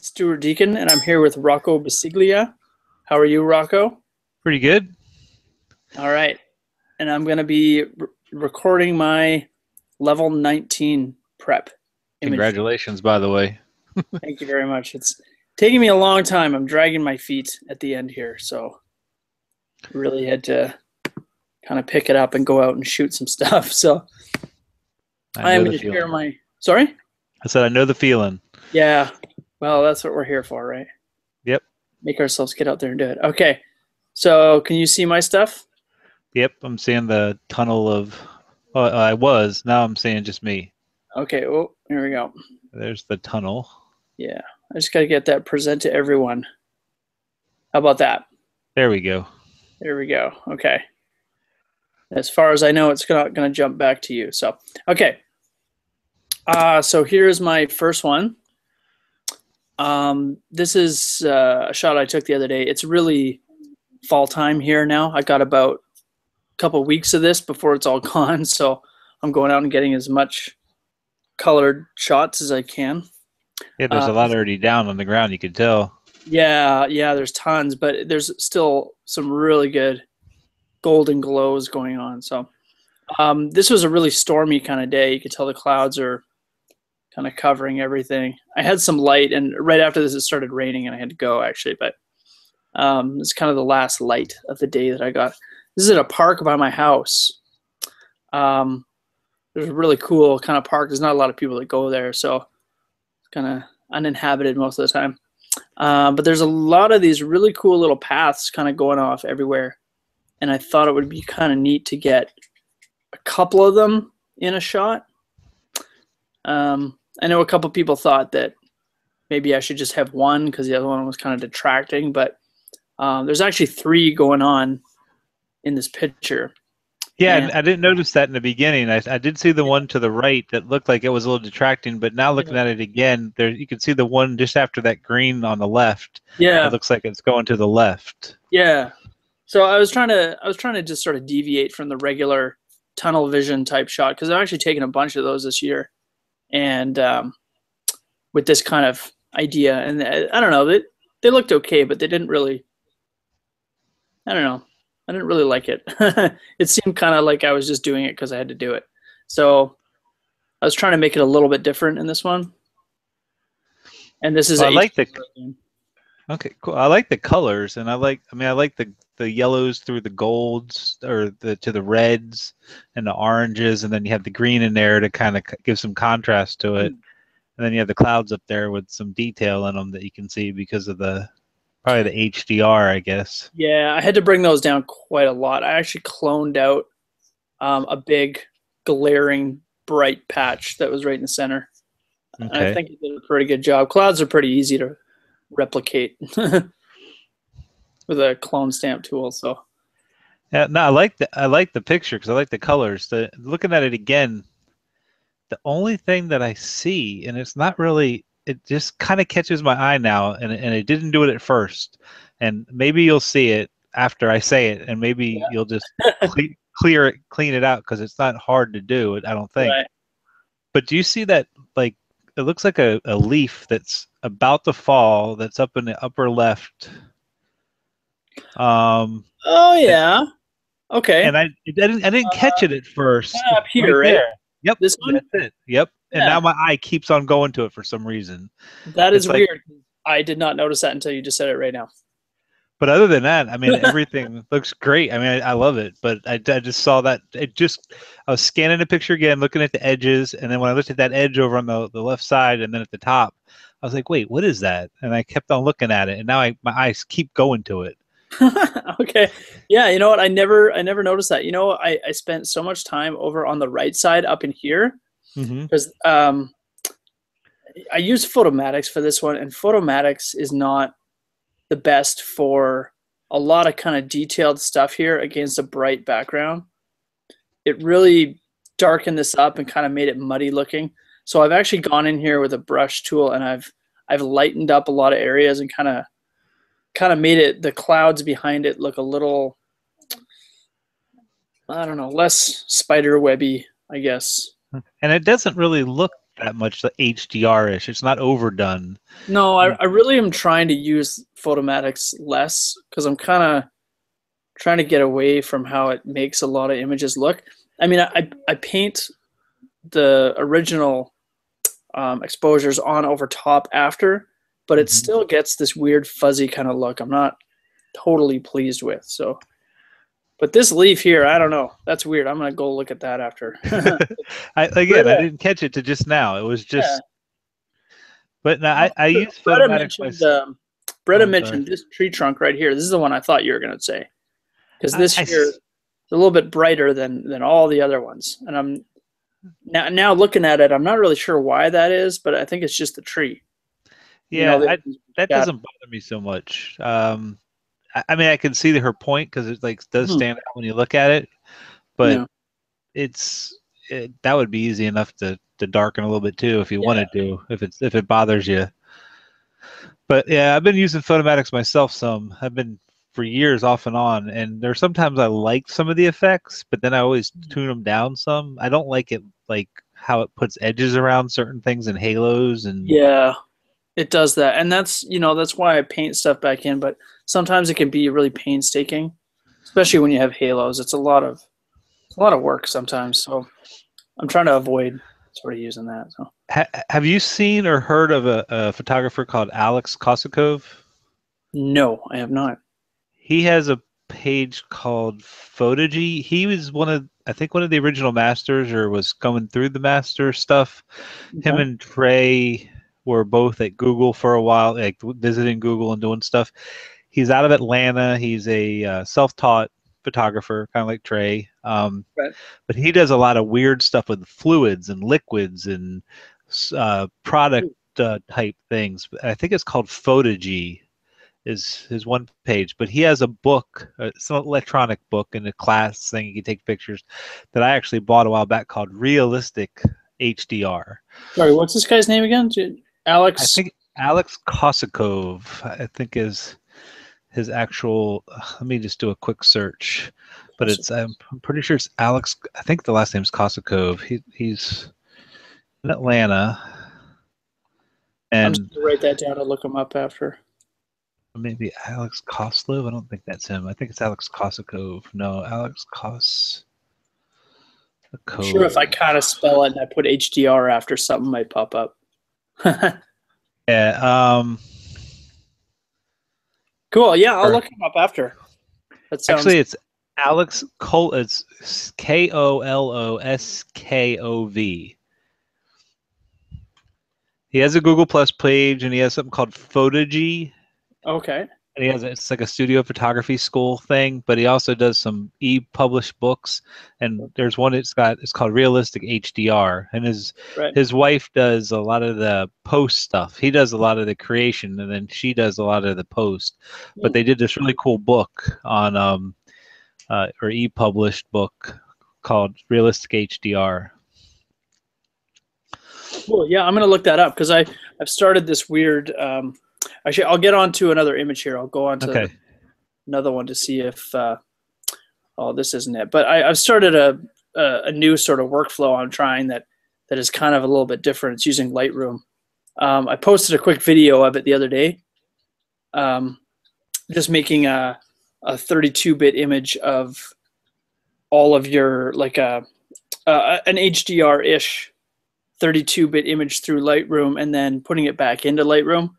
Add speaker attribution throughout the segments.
Speaker 1: Stuart Deacon, and I'm here with Rocco Basiglia. How are you, Rocco?
Speaker 2: Pretty good.
Speaker 1: All right. And I'm going to be recording my level 19 prep image.
Speaker 2: Congratulations, by the way.
Speaker 1: Thank you very much. It's taking me a long time. I'm dragging my feet at the end here, so really had to kind of pick it up and go out and shoot some stuff. So
Speaker 2: I
Speaker 1: I am
Speaker 2: know the
Speaker 1: going to share
Speaker 2: feeling.
Speaker 1: my. Sorry?
Speaker 2: I said I know the feeling.
Speaker 1: Yeah. Well, that's what we're here for, right?
Speaker 2: Yep.
Speaker 1: Make ourselves get out there and do it. Okay. So can you see my stuff?
Speaker 2: Yep. I'm seeing the tunnel of. Well, I was. Now I'm seeing just me.
Speaker 1: Okay. Oh, here we go.
Speaker 2: There's the tunnel.
Speaker 1: Yeah. I just got to get that present to everyone. How about that?
Speaker 2: There we go.
Speaker 1: There we go. Okay. As far as I know, it's not going to jump back to you. So, okay. So here's my first one. This is a shot I took the other day. It's really fall time here now. I got about a couple weeks of this before it's all gone. So I'm going out and getting as much colored shots as I can.
Speaker 2: Yeah, there's a lot already down on the ground. You could tell.
Speaker 1: Yeah, there's tons, but there's still some really good golden glows going on. So this was a really stormy kind of day. You could tell the clouds are kind of covering everything. I had some light, and right after this, it started raining, and I had to go actually. But it's kind of the last light of the day that I got. This is at a park by my house. There's a really cool kind of park. There's not a lot of people that go there, so it's kind of uninhabited most of the time. But there's a lot of these really cool little paths kind of going off everywhere. And I thought it would be kind of neat to get a couple of them in a shot. I know a couple people thought that maybe I should just have one because the other one was kind of detracting. But there's actually three going on in this picture.
Speaker 2: Yeah,
Speaker 1: And
Speaker 2: I didn't notice that in the beginning. I did see the one to the right that looked like it was a little detracting, but now looking at it again, there you can see the one just after that green on the left.
Speaker 1: yeah,
Speaker 2: It looks like it's going to the left.
Speaker 1: yeah. So I was trying to just sort of deviate from the regular tunnel vision type shot because I've actually taken a bunch of those this year, and with this kind of idea, and I don't know, they looked okay, but they didn't really. I don't know. I didn't really like it. It seemed kind of like I was just doing it because I had to do it. So I was trying to make it a little bit different in this one. And this is
Speaker 2: Well, I like the
Speaker 1: HD.
Speaker 2: Okay, cool. I like the colors, and I like the yellows through the golds or to the reds and the oranges, and then you have the green in there to kind of give some contrast to it. And then you have the clouds up there with some detail in them that you can see because of probably the HDR, I guess.
Speaker 1: Yeah, I had to bring those down quite a lot. I actually cloned out a big, glaring, bright patch that was right in the center. And I
Speaker 2: Okay.
Speaker 1: think it did a pretty good job. Clouds are pretty easy to replicate with a clone stamp tool. So
Speaker 2: Yeah, no, I like the picture because I like the colors. Looking at it again, the only thing that I see, and it's not really, it just kind of catches my eye now, and it didn't do it at first. And maybe you'll see it after I say it, and maybe you'll just clean it out because it's not hard to do, I don't think.
Speaker 1: right.
Speaker 2: But do you see that, like, it looks like a leaf that's about to fall that's up in the upper left.
Speaker 1: Oh yeah. Okay.
Speaker 2: And I didn't catch it at first.
Speaker 1: Up
Speaker 2: Right
Speaker 1: here, right?
Speaker 2: there. Yep,
Speaker 1: This one?
Speaker 2: that's it. Yep. And
Speaker 1: Yeah.
Speaker 2: now my eye keeps on going to it for some reason.
Speaker 1: That is
Speaker 2: It's like,
Speaker 1: weird. I did not notice that until you just said it right now.
Speaker 2: but other than that, I mean, everything looks great. I mean, I love it. But I just saw that I was scanning the picture again, looking at the edges, and then when I looked at that edge over on the left side, and then at the top, I was like, wait, what is that? And I kept on looking at it, and now my eyes keep going to it.
Speaker 1: Okay. Yeah, you know what? I never noticed that. You know, I spent so much time over on the right side up in here
Speaker 2: Mm-hmm.
Speaker 1: because I use Photomatics for this one, and Photomatics is not the best for a lot of kind of detailed stuff here against a bright background. It really darkened this up and kind of made it muddy looking. So I've actually gone in here with a brush tool and I've lightened up a lot of areas and kind of made the clouds behind it look a little, I don't know, less spider webby, I guess.
Speaker 2: And it doesn't really look that much HDR-ish. It's not overdone.
Speaker 1: No, I really am trying to use photomatics less because I'm kind of trying to get away from how it makes a lot of images look. I mean, I paint the original exposures on over top after, but it
Speaker 2: Mhm.
Speaker 1: still gets this weird fuzzy kind of look I'm not totally pleased with. So, but this leaf here, I don't know. That's weird. I'm gonna go look at that after.
Speaker 2: I
Speaker 1: Britta,
Speaker 2: didn't catch it to just now. It was
Speaker 1: yeah.
Speaker 2: just, but no,
Speaker 1: No,
Speaker 2: I use
Speaker 1: Britta
Speaker 2: photomatics
Speaker 1: mentioned
Speaker 2: myself. Oh,
Speaker 1: Britta
Speaker 2: I'm sorry.
Speaker 1: mentioned this tree trunk right here. This is the one I thought you were gonna say because
Speaker 2: I,
Speaker 1: this
Speaker 2: I
Speaker 1: here is
Speaker 2: s-
Speaker 1: a little bit brighter than all the other ones, and I'm now looking at it. I'm not really sure why that is, but I think it's just the tree. You know,
Speaker 2: yeah,
Speaker 1: the
Speaker 2: that
Speaker 1: shadow.
Speaker 2: doesn't bother me so much. I mean, I can see her point because it like does
Speaker 1: Mhm.
Speaker 2: stand out when you look at it, but
Speaker 1: Yeah,
Speaker 2: that would be easy enough to darken a little bit too if you
Speaker 1: yeah.
Speaker 2: wanted to, if it bothers you. But yeah, I've been using photomatics myself some. I've been for years off and on, and there's sometimes I like some of the effects, but then I always tune them down some. I don't like it like how it puts edges around certain things and halos and
Speaker 1: Yeah, it does that, and that's why I paint stuff back in. But sometimes it can be really painstaking, especially when you have halos. It's a lot of work sometimes. So I'm trying to avoid sort of using that. So
Speaker 2: have you seen or heard of a photographer called Alex Kosakov?
Speaker 1: no, I have not.
Speaker 2: He has a page called Photogy. He was I think one of the original masters, or was going through the master stuff. Him
Speaker 1: Okay.
Speaker 2: and Trey were both at Google for a while, like visiting Google and doing stuff. He's out of Atlanta. He's a self-taught photographer, kind of like Trey.
Speaker 1: Right.
Speaker 2: But he does a lot of weird stuff with fluids and liquids and product type things. I think it's called Photogy is his one page, but he has a book, it's an electronic book and a class thing you can take pictures that I actually bought a while back called Realistic HDR.
Speaker 1: Sorry, what's this guy's name again?
Speaker 2: I
Speaker 1: Alex.
Speaker 2: think Alex Kosakov, I think is his actual. Let me just do a quick search, but I'm pretty sure it's Alex. I think the last name's Kosakov. He's in Atlanta,
Speaker 1: I'm just
Speaker 2: and
Speaker 1: gonna write that down and look him up after.
Speaker 2: maybe Alex Koslov. I don't think that's him. I think it's Alex Kosakov. No, Alex
Speaker 1: I'm sure if I
Speaker 2: Kosakov.
Speaker 1: kind of spell it and I put HDR after, something might pop up.
Speaker 2: Yeah.
Speaker 1: Cool. Yeah, I'll
Speaker 2: Or
Speaker 1: look him up after. That sounds
Speaker 2: actually, it's Alex Kol. It's Koloskov. He has a Google Plus page, and he has something called Photogy,
Speaker 1: okay.
Speaker 2: and it's like a studio photography school thing. But he also does some e-published books, and there's one it's called Realistic HDR, and
Speaker 1: Right.
Speaker 2: his wife does a lot of the post stuff. He does a lot of the creation, and then she does a lot of the post. But
Speaker 1: Hmm.
Speaker 2: they did this really cool book on or e-published book called Realistic HDR.
Speaker 1: Cool. Yeah, I'm gonna look that up because I've started this weird. Actually, I'll get onto another image here. I'll go on to
Speaker 2: Okay.
Speaker 1: another one to see if. Oh, this isn't it. But I've started a new sort of workflow I'm trying that is kind of a little bit different. It's using Lightroom. I posted a quick video of it the other day. Um, just making a 32-bit image of all of your like an HDR-ish 32-bit image through Lightroom and then putting it back into Lightroom,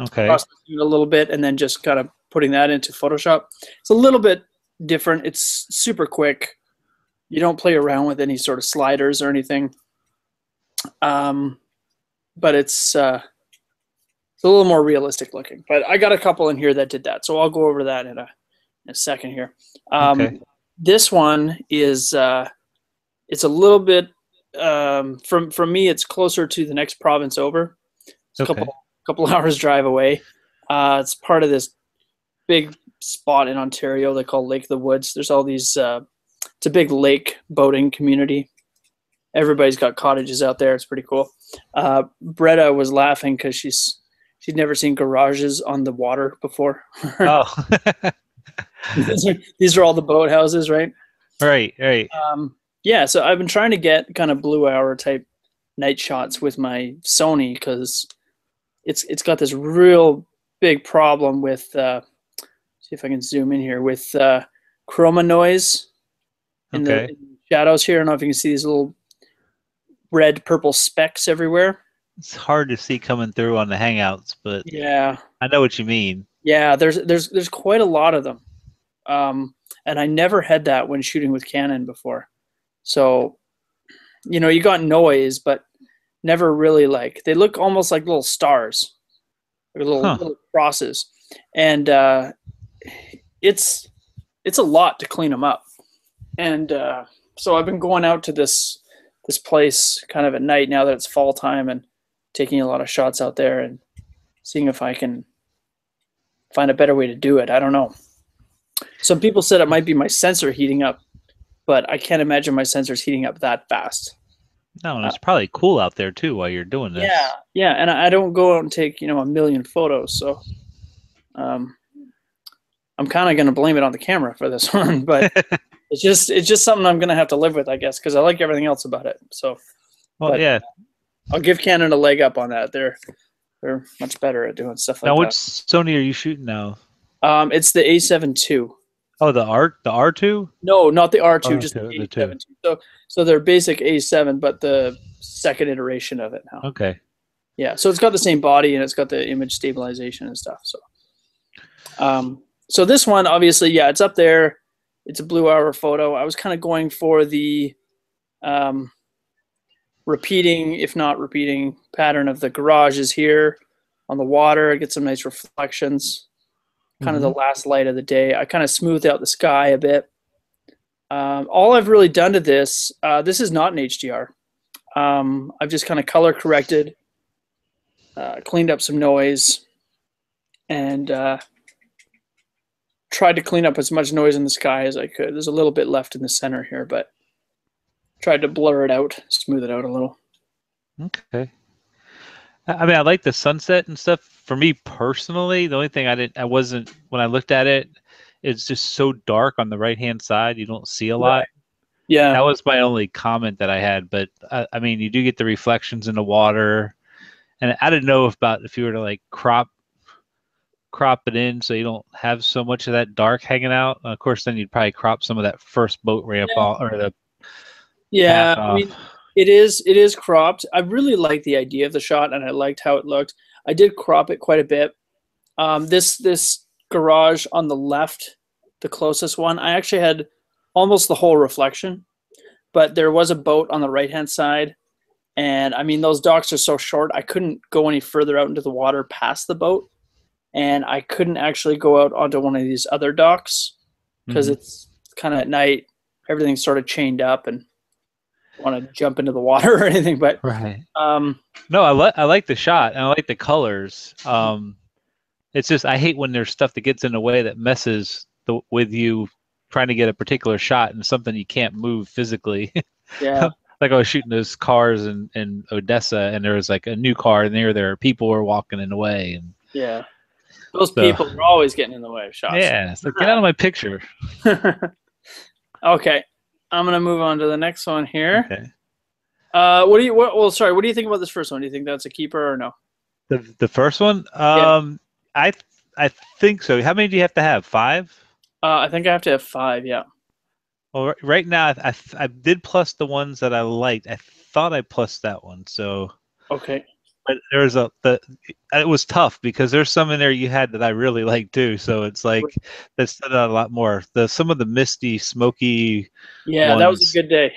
Speaker 2: Okay.
Speaker 1: processing it a little bit, and then just kind of putting that into Photoshop. It's a little bit different. It's super quick. You don't play around with any sort of sliders or anything. Um, but it's a little more realistic looking. But I got a couple in here that did that, so I'll go over that in a second here.
Speaker 2: Okay.
Speaker 1: This one is it's a little bit from me. It's closer to the next province over. It's a
Speaker 2: Okay.
Speaker 1: couple hours drive away. It's part of this big spot in Ontario they call Lake of the Woods. There's all these. It's a big lake boating community. Everybody's got cottages out there. It's pretty cool. Bretta was laughing because she'd never seen garages on the water before.
Speaker 2: Oh.
Speaker 1: These are all the boat houses, right?
Speaker 2: Right. Right.
Speaker 1: Yeah, so I've been trying to get kind of blue hour type night shots with my Sony because it's got this real big problem with see if I can zoom in here with chroma noise
Speaker 2: Okay.
Speaker 1: in the shadows here. I don't know if you can see these little red purple specks everywhere.
Speaker 2: It's hard to see coming through on the Hangouts, but
Speaker 1: Yeah,
Speaker 2: I know what you mean.
Speaker 1: yeah. There's quite a lot of them, and I never had that when shooting with Canon before. So you got noise, but never really like they look almost like little stars or
Speaker 2: Huh.
Speaker 1: little crosses, and it's it's a lot to clean them up. And so I've been going out to this place kind of at night now that it's fall time and taking a lot of shots out there and seeing if I can find a better way to do it. I don't know. Some people said it might be my sensor heating up, but I can't imagine my sensor's heating up that fast.
Speaker 2: No, and
Speaker 1: Uh,
Speaker 2: it's probably cool out there too while you're doing
Speaker 1: yeah,
Speaker 2: this.
Speaker 1: yeah, and I don't go out and take a million photos, so um, I'm kind of going to blame it on the camera for this one, but it's just something I'm going to have to live with, I guess, because I like everything else about it. So,
Speaker 2: Well,
Speaker 1: but
Speaker 2: yeah.
Speaker 1: I'll give Canon a leg up on that. They're much better at doing stuff
Speaker 2: Now,
Speaker 1: like
Speaker 2: which
Speaker 1: that.
Speaker 2: Sony are you shooting now?
Speaker 1: It's the A7 II.
Speaker 2: Oh, the R2?
Speaker 1: No, not the R2,
Speaker 2: Oh,
Speaker 1: just the
Speaker 2: the two.
Speaker 1: A7 II. So they're basic A7, but the second iteration of it now.
Speaker 2: Okay.
Speaker 1: Yeah, so it's got the same body and it's got the image stabilization and stuff. So this one, obviously, yeah, it's up there. It's a blue hour photo. I was kind of going for the um, repeating, if not repeating, pattern of the garage is here on the water. Get some nice reflections. Kind of the
Speaker 2: Mm-hmm.
Speaker 1: last light of the day. I kind of smoothed out the sky a bit. All I've really done to this, this is not an HDR. I've just kind of color corrected, cleaned up some noise, and tried to clean up as much noise in the sky as I could. There's a little bit left in the center here, but tried to blur it out, smooth it out a little.
Speaker 2: Okay. I mean, I like the sunset and stuff. For me personally, the only thing I wasn't, when I looked at it, it's just so dark on the right-hand side. You don't see a lot.
Speaker 1: Right. Yeah.
Speaker 2: That was my only comment that I had. But I mean, you do get the reflections in the water. And I didn't know if you were to like crop it in so you don't have so much of that dark hanging out. Of course, then you'd probably crop some of that first boat ramp
Speaker 1: Yeah.
Speaker 2: off or the path
Speaker 1: Yeah. I
Speaker 2: off.
Speaker 1: mean, it is cropped. I really liked the idea of the shot and I liked how it looked. I did crop it quite a bit. This garage on the left, the closest one, I actually had almost the whole reflection, but there was a boat on the right hand side. And I mean, those docks are so short, I couldn't go any further out into the water past the boat. And I couldn't actually go out onto one of these other docks because
Speaker 2: Mm-hmm.
Speaker 1: it's kind of at night. Everything's sort of chained up and want to jump into the water or anything. But
Speaker 2: Right.
Speaker 1: um,
Speaker 2: No, I like the shot and I like the colors. It's just I hate when there's stuff that gets in the way that messes with you trying to get a particular shot and something you can't move physically.
Speaker 1: yeah,
Speaker 2: Like I was shooting those cars in Odessa, and there was like a new car, and there were people were walking in the way, and
Speaker 1: yeah, those
Speaker 2: so
Speaker 1: people are always getting in the way of shots.
Speaker 2: yeah, it's like get out of my picture.
Speaker 1: Okay, I'm gonna move on to the next one here.
Speaker 2: Okay.
Speaker 1: What do you think about this first one? Do you think that's a keeper or no?
Speaker 2: The first one,
Speaker 1: Yeah,
Speaker 2: I I think so. How many do you have to have? 5?
Speaker 1: I think I have to have 5. Yeah.
Speaker 2: Well, right now I did plus the ones that I liked. I thought I plus that one. So,
Speaker 1: Okay.
Speaker 2: but there's it was tough because there's some in there you had that I really liked too. So it's like that stood out a lot more. Some of the misty, smoky
Speaker 1: Yeah, that was a
Speaker 2: ones
Speaker 1: good day.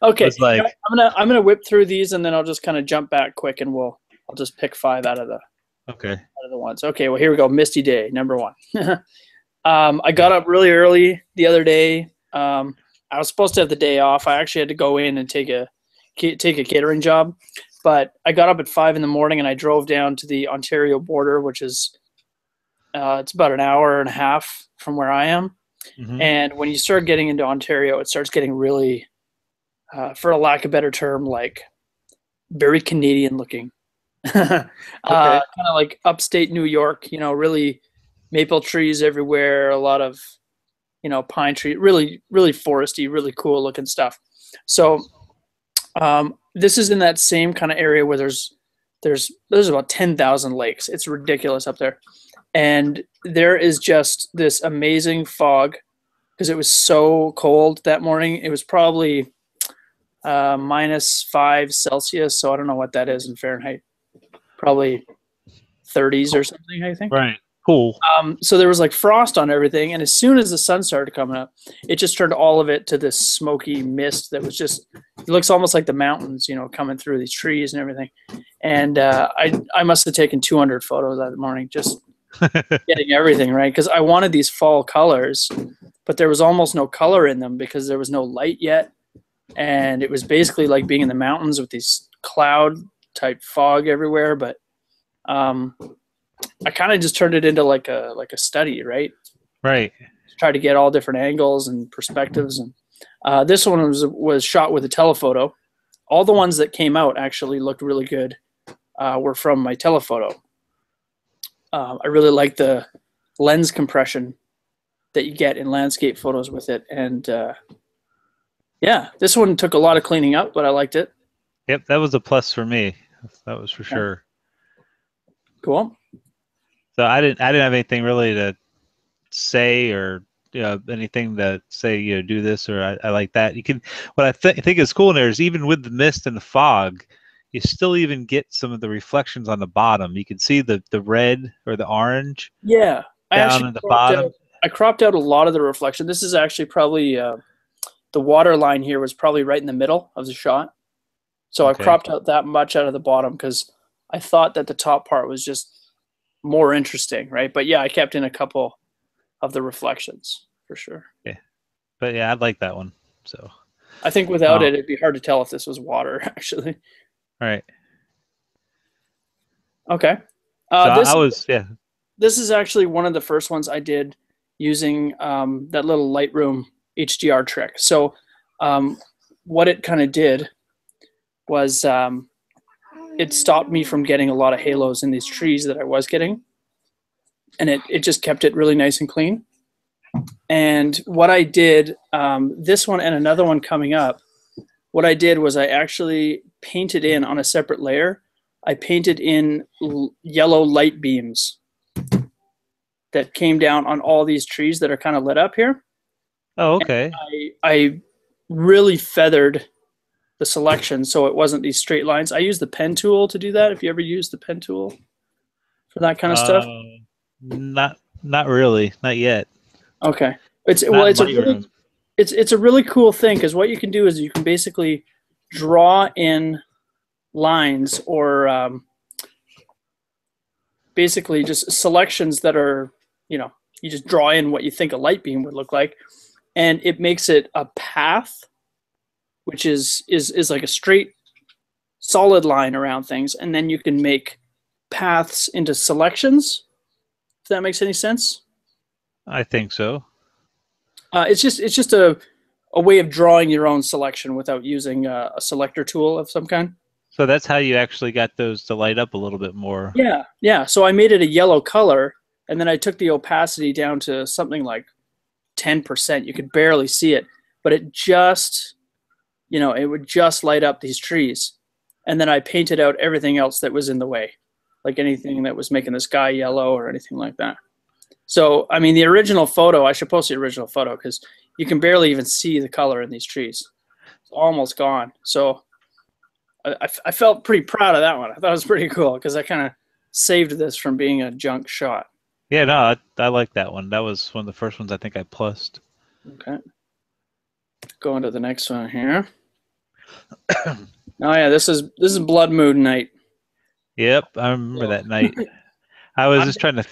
Speaker 1: Okay,
Speaker 2: was like
Speaker 1: I'm gonna whip through these and then I'll just kind of jump back quick and I'll just pick 5
Speaker 2: okay.
Speaker 1: out of the ones. Okay, well here we go. Misty day, number 1. I got up really early the other day. I was supposed to have the day off. I actually had to go in and take a catering job, but I got up at 5 in the morning and I drove down to the Ontario border, which is it's about an hour and a half from where I am.
Speaker 2: Hmm.
Speaker 1: And when you start getting into Ontario, it starts getting really, for a lack of a better term, like very Canadian looking. Kind
Speaker 2: Okay.
Speaker 1: of like upstate New York, really maple trees everywhere, a lot of, pine tree, really, really foresty, really cool looking stuff. So This is in that same kind of area where there's about 10,000 lakes. It's ridiculous up there. And there is just this amazing fog because it was so cold that morning. It was probably -5 Celsius, so I don't know what that is in Fahrenheit. Probably 30s or something, I think.
Speaker 2: Right. Cool.
Speaker 1: So there was like frost on everything, and as soon as the sun started coming up, it just turned all of it to this smoky mist that was just, it looks almost like the mountains, coming through these trees and everything. And I must have taken 200 photos that morning, just getting everything right, because I wanted these fall colors, but there was almost no color in them because there was no light yet, and it was basically like being in the mountains with these cloud type fog everywhere. But I kind of just turned it into like a study, right?
Speaker 2: Right.
Speaker 1: Try to get all different angles and perspectives. And this one was shot with a telephoto. All the ones that came out actually looked really good. Were from my telephoto. I really like the lens compression that you get in landscape photos with it. And yeah, this one took a lot of cleaning up, but I liked it.
Speaker 2: Yep, that was a plus for me. That was for sure.
Speaker 1: Cool.
Speaker 2: So I didn't have anything really to say, or anything to say, do this, or I like that. You can, what I think is cool in there is, even with the mist and the fog, you still even get some of the reflections on the bottom. You can see the red or the orange.
Speaker 1: Yeah,
Speaker 2: down at the bottom.
Speaker 1: I cropped out a lot of the reflection. This is actually probably the water line here was probably right in the middle of the shot. So
Speaker 2: Okay.
Speaker 1: I cropped out that much out of the bottom because I thought that the top part was just more interesting, right? But yeah, I kept in a couple of the reflections for sure.
Speaker 2: Yeah, but yeah, I like that one. So
Speaker 1: I think without it, it'd be hard to tell if this was water, actually.
Speaker 2: All right.
Speaker 1: Okay.
Speaker 2: So
Speaker 1: This is actually one of the first ones I did using that little Lightroom HDR trick. So what it kind of did was it stopped me from getting a lot of halos in these trees that I was getting. And it just kept it really nice and clean. And what I did, this one and another one coming up, what I did was I actually painted in on a separate layer. I painted in yellow light beams that came down on all these trees that are kind of lit up here.
Speaker 2: Oh, okay.
Speaker 1: I really feathered the selection so it wasn't these straight lines. I used the pen tool to do that. If you ever used the pen tool for that kind of stuff.
Speaker 2: Not really, not yet.
Speaker 1: Okay. It's a really cool thing, because what you can do is you can basically draw in lines, or basically just selections that are, you just draw in what you think a light beam would look like, and it makes it a path, which is like a straight solid line around things, and then you can make paths into selections, if that makes any sense.
Speaker 2: I think so.
Speaker 1: It's just a way of drawing your own selection without using a selector tool of some kind.
Speaker 2: So that's how you actually got those to light up a little bit more.
Speaker 1: Yeah. So I made it a yellow color, and then I took the opacity down to something like 10%. You could barely see it, but it just, it would just light up these trees. And then I painted out everything else that was in the way, like anything that was making the sky yellow or anything like that. So, I mean, the original photo, I should post the original photo, because you can barely even see the color in these trees. It's almost gone. So I felt pretty proud of that one. I thought it was pretty cool, because I kind of saved this from being a junk shot.
Speaker 2: Yeah, no, I like that one. That was one of the first ones I think I plussed.
Speaker 1: Okay. Going to the next one here. Oh yeah, this is Blood Moon night.
Speaker 2: Yep, I remember that night. I was just trying to.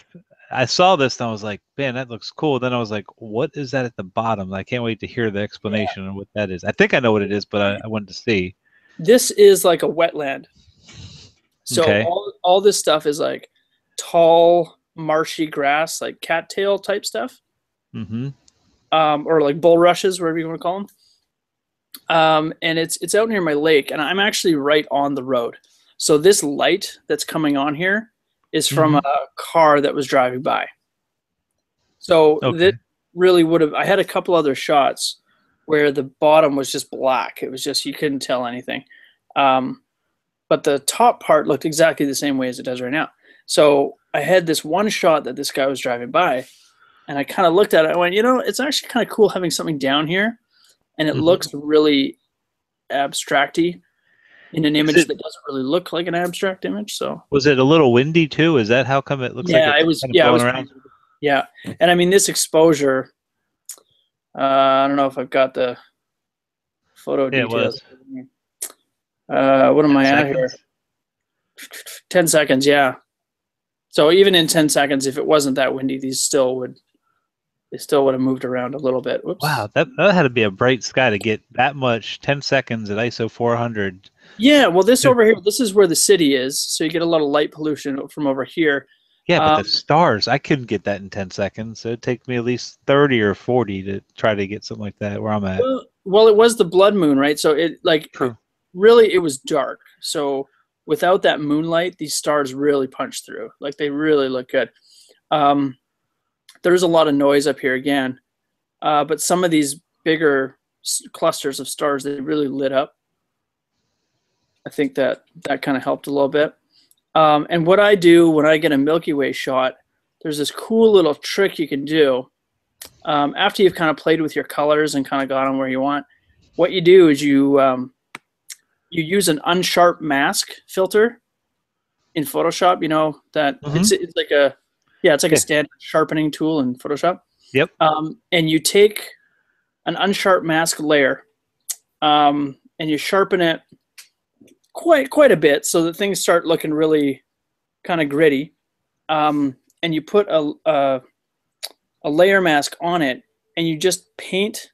Speaker 2: I saw this and I was like, man, that looks cool. Then I was like, what is that at the bottom? I can't wait to hear the explanation of what that is. I think I know what it is, but I wanted to see.
Speaker 1: This is like a wetland. So
Speaker 2: okay.
Speaker 1: all this stuff is like tall, marshy grass, like cattail type stuff.
Speaker 2: Mm-hmm.
Speaker 1: Or like bulrushes, whatever you want to call them. And it's out near my lake, and I'm actually right on the road. So this light that's coming on here is from a car that was driving by. So that really would have, I had a couple other shots where the bottom was just black. It was just, you couldn't tell anything. But the top part looked exactly the same way as it does right now. So I had this one shot that this guy was driving by, and I kind of looked at it. I went, it's actually kind of cool having something down here, and it
Speaker 2: Mhm.
Speaker 1: looks really abstracty in an
Speaker 2: Is
Speaker 1: image
Speaker 2: it
Speaker 1: that doesn't really look like an abstract image. So
Speaker 2: was it a little windy too? Is that how come it looks like
Speaker 1: yeah,
Speaker 2: it's
Speaker 1: it was.
Speaker 2: kind of
Speaker 1: Yeah, it
Speaker 2: blowing
Speaker 1: was pretty
Speaker 2: around?
Speaker 1: good. Yeah, and I mean this exposure. I don't know if I've got the photo
Speaker 2: Yeah, it
Speaker 1: details.
Speaker 2: was
Speaker 1: What am
Speaker 2: 10
Speaker 1: I at here?
Speaker 2: seconds.
Speaker 1: 10 seconds. Yeah. So even in 10 seconds, if it wasn't that windy, they still would have moved around a little bit. Whoops.
Speaker 2: Wow, that had to be a bright sky to get that much 10 seconds at ISO 400.
Speaker 1: Yeah. Well, this over here, this is where the city is, so you get a lot of light pollution from over here.
Speaker 2: Yeah, but the
Speaker 1: Um,
Speaker 2: stars, I couldn't get that in 10 seconds. So it'd take me at least 30 or 40 to try to get something like that where I'm at.
Speaker 1: well, it was the blood moon, right? So it like
Speaker 2: True.
Speaker 1: really it was dark. So without that moonlight, these stars really punch through. Like they really look good. Um, there's a lot of noise up here again, but some of these bigger clusters of stars they really lit up. I think that kind of helped a little bit. And what I do when I get a Milky Way shot, there's this cool little trick you can do. After you've kind of played with your colors and kind of got them where you want, what you do is you use an unsharp mask filter in Photoshop. You know that
Speaker 2: Hmm.
Speaker 1: it's like a it's like a
Speaker 2: Yeah.
Speaker 1: standard sharpening tool in Photoshop.
Speaker 2: Yep.
Speaker 1: And you take an unsharp mask layer and you sharpen it quite a bit so that things start looking really kind of gritty. And you put a layer mask on it, and you just paint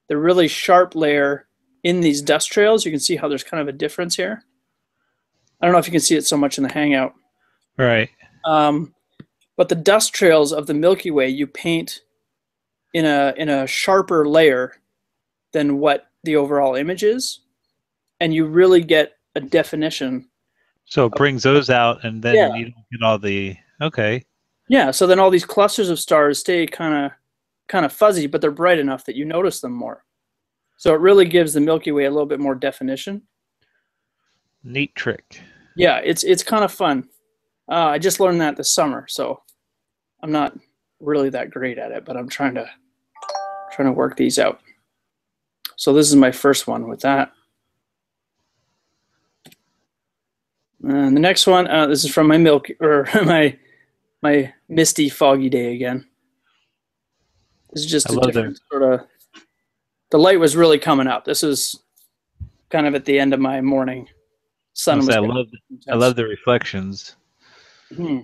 Speaker 1: the really sharp layer in these dust trails. You can see how there's kind of a difference here. I don't know if you can see it so much in the Hangout.
Speaker 2: Right.
Speaker 1: Um, but the dust trails of the Milky Way you paint in a sharper layer than what the overall image is, and you really get a definition.
Speaker 2: So it brings those out and
Speaker 1: Yeah,
Speaker 2: then you don't get all the, okay.
Speaker 1: yeah. So then all these clusters of stars stay kind of fuzzy, but they're bright enough that you notice them more. So it really gives the Milky Way a little bit more definition.
Speaker 2: Neat trick.
Speaker 1: Yeah, it's kind of fun. I just learned that this summer, so I'm not really that great at it, but I'm trying to work these out. So this is my first one with that. And the next one, this is from my my misty, foggy day again. This is
Speaker 2: I
Speaker 1: just a
Speaker 2: love the
Speaker 1: different sort of. The light was really coming up. This is kind of at the end of my morning.
Speaker 2: I
Speaker 1: Sun was
Speaker 2: say
Speaker 1: getting
Speaker 2: I
Speaker 1: intense.
Speaker 2: love the reflections.
Speaker 1: Hmm.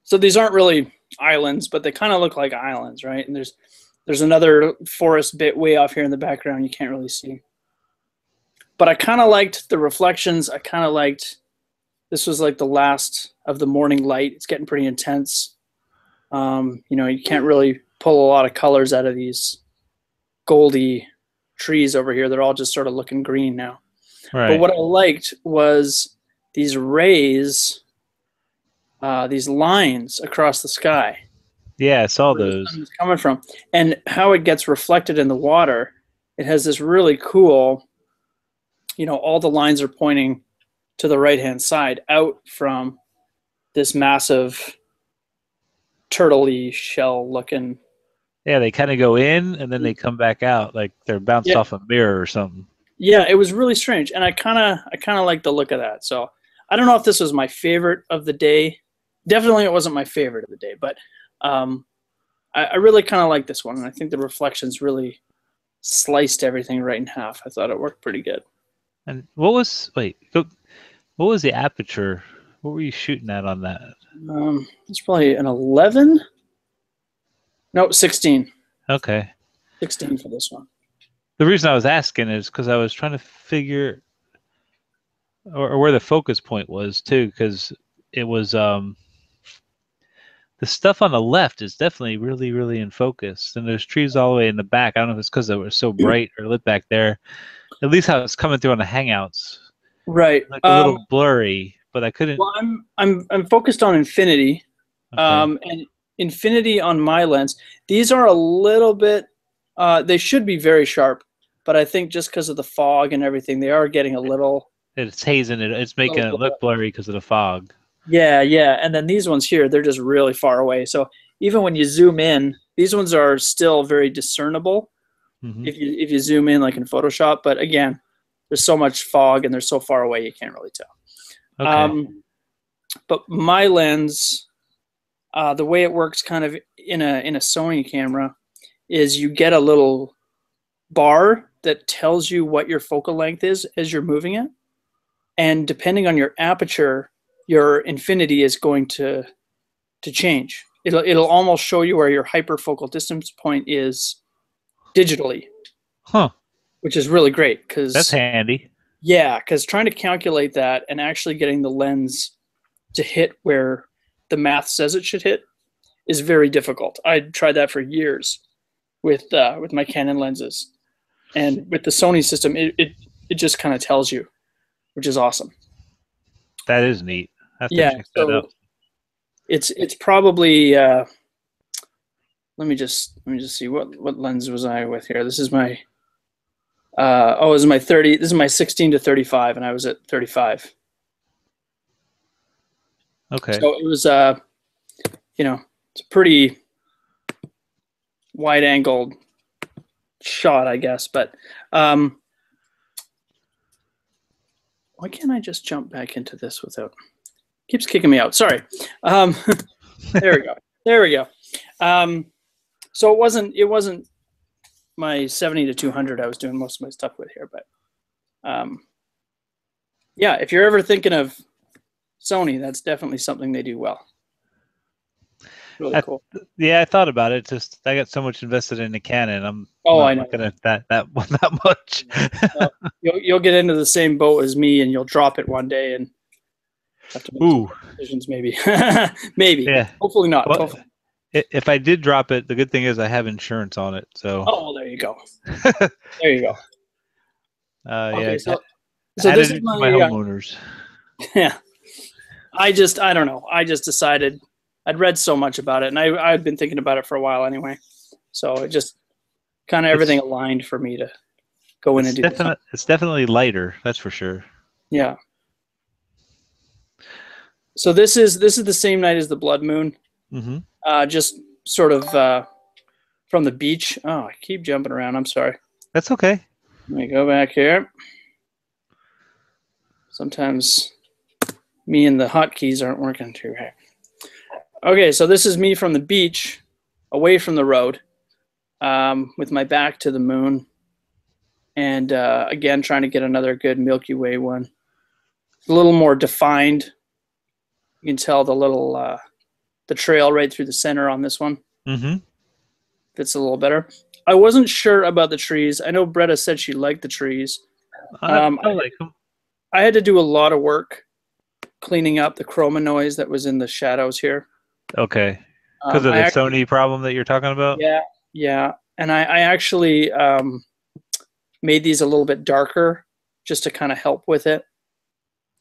Speaker 1: So these aren't really islands, but they kind of look like islands, right? And there's another forest bit way off here in the background you can't really see. But I kind of liked the reflections. I kind of liked this was like the last of the morning light. It's getting pretty intense. You can't really pull a lot of colors out of these goldy trees over here. They're all just sort of looking green now. But
Speaker 2: Right.
Speaker 1: what I liked was these rays, these lines across the sky
Speaker 2: Yeah, I saw
Speaker 1: where the sun
Speaker 2: those.
Speaker 1: is coming from, and how it gets reflected in the water. It has this really cool, all the lines are pointing to the right hand side out from this massive turtley shell looking.
Speaker 2: Yeah, they kind of go in and then they come back out like they're bounced
Speaker 1: Yeah,
Speaker 2: off a mirror or something.
Speaker 1: yeah, it was really strange, and I kind of like the look of that. So I don't know if this was my favorite of the day. Definitely, it wasn't my favorite of the day, but um, I really kind of like this one, and I think the reflections really sliced everything right in half. I thought it worked pretty good.
Speaker 2: And what was the aperture? What were you shooting at on that?
Speaker 1: It's probably an 11. No, 16.
Speaker 2: Okay.
Speaker 1: 16 for this one.
Speaker 2: The reason I was asking is because I was trying to figure or where the focus point was too, because it was the stuff on the left is definitely really, really in focus. And there's trees all the way in the back. I don't know if it's because they were so bright or lit back there. At least how it's coming through on the Hangouts.
Speaker 1: Right.
Speaker 2: Like a little blurry, but I couldn't.
Speaker 1: Well, I'm focused on infinity,
Speaker 2: Okay.
Speaker 1: and infinity on my lens. These are a little bit. They should be very sharp, but I think just because of the fog and everything, they are getting a little.
Speaker 2: It's hazing it. It's making it look blurry because of the fog.
Speaker 1: Yeah, yeah. And then these ones here, they're just really far away. So even when you zoom in, these ones are still very discernible if you zoom in like in Photoshop. But again, there's so much fog and they're so far away you can't really tell.
Speaker 2: Okay.
Speaker 1: But my lens, the way it works kind of in a Sony camera is you get a little bar that tells you what your focal length is as you're moving it. And depending on your aperture, your infinity is going to change. It'll almost show you where your hyperfocal distance point is digitally.
Speaker 2: Huh.
Speaker 1: Which is really great because
Speaker 2: that's handy.
Speaker 1: Yeah, because trying to calculate that and actually getting the lens to hit where the math says it should hit is very difficult. I tried that for years with my Canon lenses, and with the Sony system, it just kind of tells you, which is awesome.
Speaker 2: That is neat. I have to check that out.
Speaker 1: It's probably let me just see what lens was I with here. This is my this is my 30. This is my 16 to 35, and I was at 35.
Speaker 2: Okay.
Speaker 1: So it was it's a pretty wide angled shot, I guess. But why can't I just jump back into this without? Keeps kicking me out. Sorry. There we go. There we go. So it wasn't my 70 to 200 I was doing most of my stuff with here, but yeah, if you're ever thinking of Sony, that's definitely something they do well. Really cool.
Speaker 2: Yeah, I thought about it. Just I got so much invested in the Canon. I'm
Speaker 1: I know.
Speaker 2: looking at that much.
Speaker 1: You'll get into the same boat as me, and you'll drop it one day and have to make decisions. Maybe, maybe. Yeah. Hopefully not.
Speaker 2: Well, if I did drop it, the good thing is I have insurance on it. So.
Speaker 1: Oh, well, there you go. There you go.
Speaker 2: Okay,
Speaker 1: yeah. So
Speaker 2: this is my homeowners.
Speaker 1: Yeah. I don't know. I just decided I'd read so much about it, and I'd been thinking about it for a while anyway. So it just kind of everything aligned for me to go in and do this.
Speaker 2: It's definitely lighter, that's for sure.
Speaker 1: Yeah. So this is the same night as the blood moon. Just sort of from the beach. Oh, I keep jumping around. I'm sorry.
Speaker 2: That's okay.
Speaker 1: Let me go back here. Sometimes me and the hotkeys aren't working too right. Okay, so this is me from the beach, away from the road, with my back to the moon, and again trying to get another good Milky Way one. It's a little more defined. You can tell the little the trail right through the center on this one. Fits a little better. I wasn't sure about the trees. I know Bretta said she liked the trees.
Speaker 2: I like them.
Speaker 1: I had to do a lot of work cleaning up the chroma noise that was in the shadows here.
Speaker 2: Okay. Because of the Sony problem that you're talking about?
Speaker 1: Yeah, yeah. And I actually made these a little bit darker just to kind of help with it.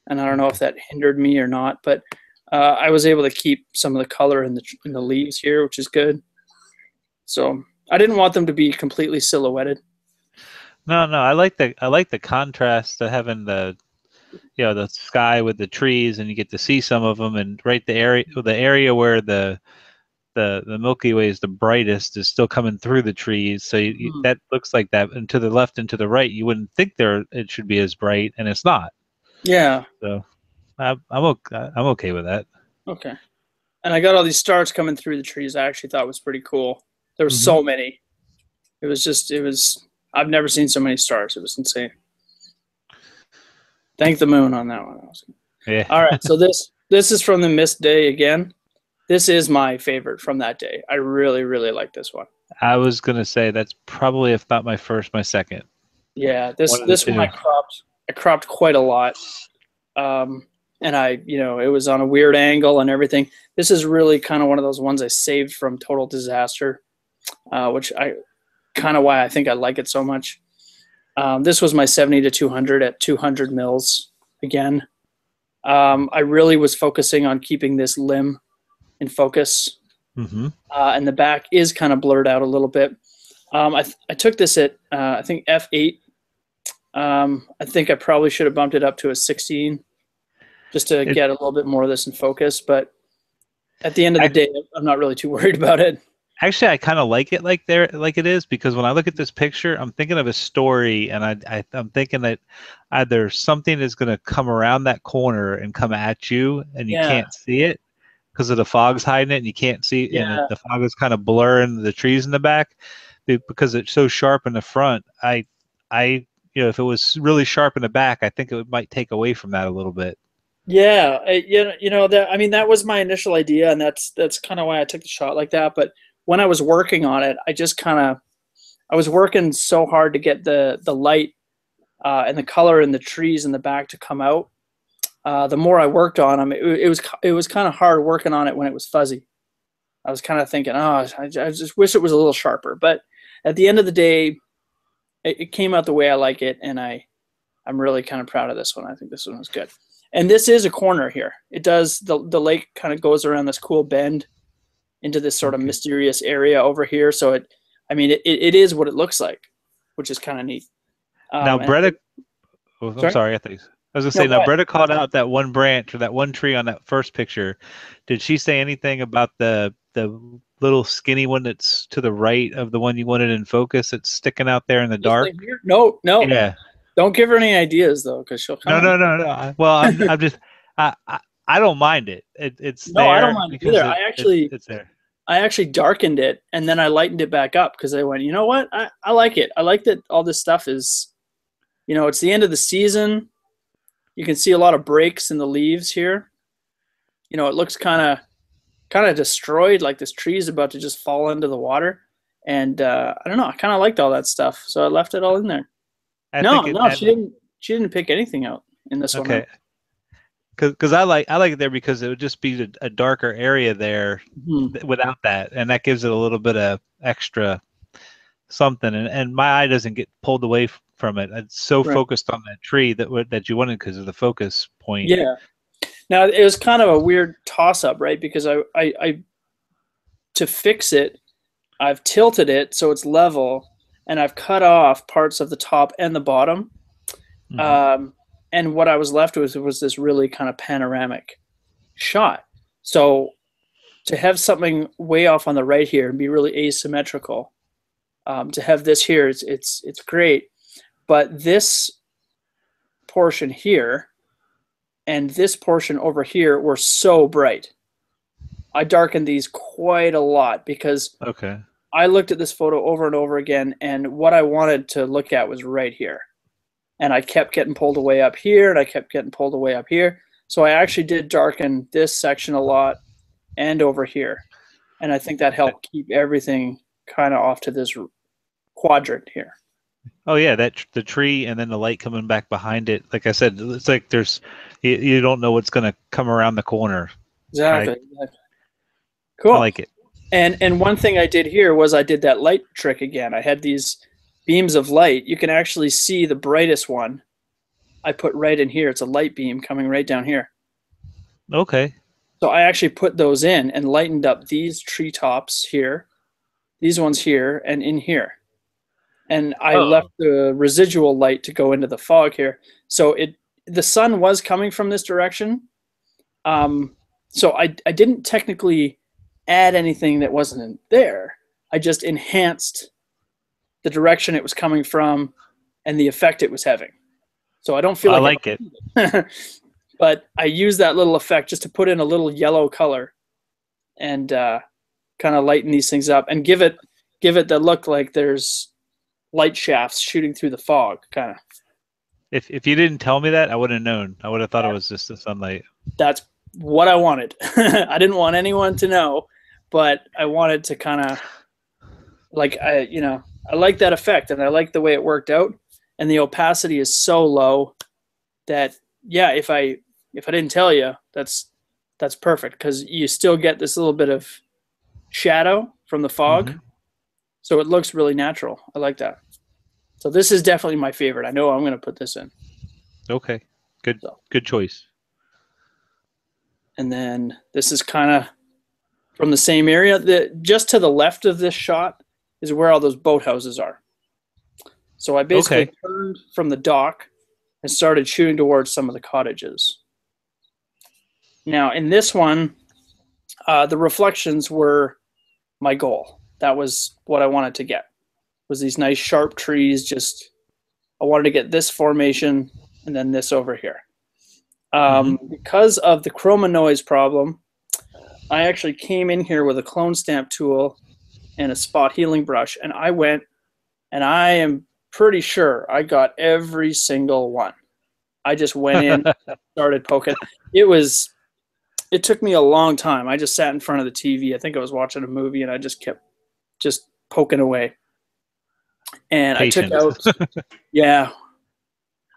Speaker 1: And I don't know if that hindered me or not, but I was able to keep some of the color in the leaves here, which is good. So I didn't want them to be completely silhouetted.
Speaker 2: No, I like the contrast to having the sky with the trees, and you get to see some of them, and the area where the Milky Way is the brightest is still coming through the trees, so that looks like that. And to the left and to the right, you wouldn't think it should be as bright, and it's not.
Speaker 1: Yeah.
Speaker 2: So I'm okay with that.
Speaker 1: Okay. And I got all these stars coming through the trees. I actually thought was pretty cool. There were so many. It was. I've never seen so many stars. It was insane. Thank the moon on that one.
Speaker 2: Yeah.
Speaker 1: All right. So this is from the mist day again. This is my favorite from that day. I really, really like this one.
Speaker 2: I was gonna say that's probably, if not my first, my second.
Speaker 1: Yeah. This one I cropped quite a lot. And it was on a weird angle and everything. This is really kind of one of those ones I saved from total disaster, which kind of why I think I like it so much. This was my 70 to 200 at 200 mils again. I really was focusing on keeping this limb in focus. And the back is kind of blurred out a little bit. I took this at I think f8. I think I probably should have bumped it up to a 16 just to
Speaker 2: It
Speaker 1: get a little bit more of this in focus. But at the end of the
Speaker 2: ac-
Speaker 1: day, I'm not really too worried about it.
Speaker 2: actually I kind of like it like it is, because when I look at this picture, I'm thinking of a story, and I'm thinking that either something is going to come around that corner and come at you, and you
Speaker 1: Yeah,
Speaker 2: can't see it because of the fog's hiding it, and you can't see, and
Speaker 1: yeah,
Speaker 2: the fog is kind of blurring the trees in the back because it's so sharp in the front. I if it was really sharp in the back, I think might take away from that a little bit.
Speaker 1: yeah. That I mean that was my initial idea, and that's kind of why I took the shot like that. But when I was working on it, I just kind of I was working so hard to get the light and the color in the trees in the back to come out. The more I worked on them, it was kind of hard working on it when it was fuzzy. I was kind of thinking, oh, I just wish it was a little sharper. But at the end of the day, it came out the way I like it, and I'm really kind of proud of this one. I think this one was good. And this is a corner here. It does the lake kind of goes around this cool bend into this sort of
Speaker 2: Okay.
Speaker 1: mysterious area over here. So I mean, it is what it looks like, which is kind of neat.
Speaker 2: Now,
Speaker 1: And
Speaker 2: Bretta, oh, I'm
Speaker 1: sorry,
Speaker 2: sorry, I was gonna
Speaker 1: no,
Speaker 2: say,
Speaker 1: go
Speaker 2: now
Speaker 1: ahead.
Speaker 2: Bretta called out that one branch or that one tree on that first picture. Did she say anything about the little skinny one that's to the right of the one you wanted in focus that's sticking out there in the
Speaker 1: This thing
Speaker 2: dark?
Speaker 1: here? No, no.
Speaker 2: Yeah.
Speaker 1: Don't give her any ideas though, because she'll come
Speaker 2: No,
Speaker 1: at me.
Speaker 2: no, no, no. Well, I'm just I don't mind it. It's
Speaker 1: No, I don't
Speaker 2: there
Speaker 1: mind it
Speaker 2: because
Speaker 1: either.
Speaker 2: it's there.
Speaker 1: I actually darkened it and then I lightened it back up because I went, you know what? I like it. I like that all this stuff is, it's the end of the season. You can see a lot of breaks in the leaves here. It looks kind of destroyed, like this tree is about to just fall into the water. And I don't know. I kind of liked all that stuff, so I left it all in there.
Speaker 2: I
Speaker 1: No,
Speaker 2: think it
Speaker 1: no,
Speaker 2: adds.
Speaker 1: she didn't pick anything out in this one.
Speaker 2: Okay. Because I like it there because it would just be a darker area there
Speaker 1: Mhm.
Speaker 2: without that, and that gives it a little bit of extra something, and my eye doesn't get pulled away from it. It's so
Speaker 1: Right.
Speaker 2: focused on that tree that you wanted because of the focus point.
Speaker 1: Yeah. Now it was kind of a weird toss up, right? Because I to fix it, I've tilted it so it's level, and I've cut off parts of the top and the bottom.
Speaker 2: Hmm.
Speaker 1: Um, and what I was left with was this really kind of panoramic shot. So to have something way off on the right here and be really asymmetrical, to have this here, it's great. But this portion here and this portion over here were so bright. I darkened these quite a lot because
Speaker 2: Okay.
Speaker 1: I looked at this photo over and over again, and what I wanted to look at was right here. And I kept getting pulled away up here, and I kept getting pulled away up here. So I actually did darken this section a lot and over here. And I think that helped keep everything kind of off to this quadrant here.
Speaker 2: Oh yeah, the tree and then the light coming back behind it. Like I said, it's like you don't know what's gonna come around the corner. I
Speaker 1: Exactly.
Speaker 2: I
Speaker 1: Cool.
Speaker 2: like it.
Speaker 1: And one thing I did here was I did that light trick again. I had these beams of light. You can actually see the brightest one I put right in here. It's a light beam coming right down here.
Speaker 2: Okay.
Speaker 1: So I actually put those in and lightened up these treetops here, these ones here, and in here. And I left
Speaker 2: Oh,
Speaker 1: the residual light to go into the fog here. So the sun was coming from this direction. So I didn't technically add anything that wasn't in there. I just enhanced the direction it was coming from and the effect it was having. So I don't feel
Speaker 2: I
Speaker 1: like
Speaker 2: like it.
Speaker 1: it, but I use that little effect just to put in a little yellow color and kind of lighten these things up and give it the look like there's light shafts shooting through the fog, kind of.
Speaker 2: If you didn't tell me that, I wouldn't have known. I would have thought it was just the sunlight.
Speaker 1: That's what I wanted. I didn't want anyone to know, but I wanted to kind of like I like that effect and I like the way it worked out. And the opacity is so low that yeah, if I didn't tell you, that's perfect because you still get this little bit of shadow from the fog,
Speaker 2: Hmm.
Speaker 1: so it looks really natural. I like that. So this is definitely my favorite. I know I'm going to put this in.
Speaker 2: Okay. Good.
Speaker 1: So
Speaker 2: Good choice.
Speaker 1: and then this is kind of from the same area. Just to the left of this shot is where all those boathouses are. So I basically
Speaker 2: Okay.
Speaker 1: turned from the dock and started shooting towards some of the cottages. Now, in this one, the reflections were my goal. That was what I wanted to get. Was these nice sharp trees. Just I wanted to get this formation and then this over here. Because of the chroma noise problem, I actually came in here with a clone stamp tool and a spot healing brush, and I went, and I am pretty sure I got every single one. I just went in, started poking. It took me a long time. I just sat in front of the TV. I think I was watching a movie, and I just kept just poking away. And I took
Speaker 2: Patience.
Speaker 1: out, yeah.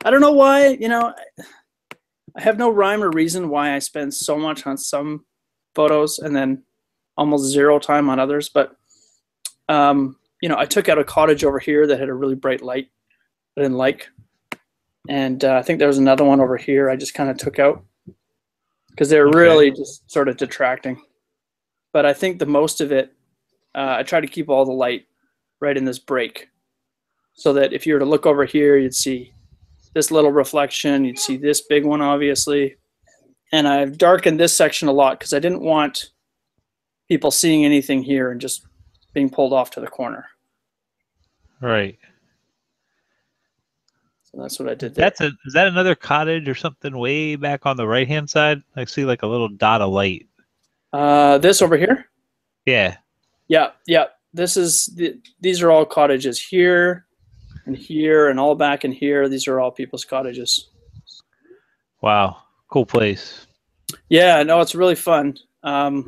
Speaker 1: I don't know why, I have no rhyme or reason why I spend so much on some photos and then almost zero time on others. But, I took out a cottage over here that had a really bright light I didn't like. And I think there was another one over here I just kind of took out because they're really just sort of detracting. But I think the most of it, I try to keep all the light right in this break so that if you were to look over here, you'd see this little reflection, you'd see this big one, obviously. And I've darkened this section a lot because I didn't want people seeing anything here and just being pulled off to the corner.
Speaker 2: Right.
Speaker 1: So that's what I did there.
Speaker 2: Is that another cottage or something way back on the right-hand side? I see like a little dot of light.
Speaker 1: This over here?
Speaker 2: Yeah.
Speaker 1: Yeah. These are all cottages here and all back in here. These are all people's cottages.
Speaker 2: Wow. Cool place.
Speaker 1: Yeah, no, it's really fun. I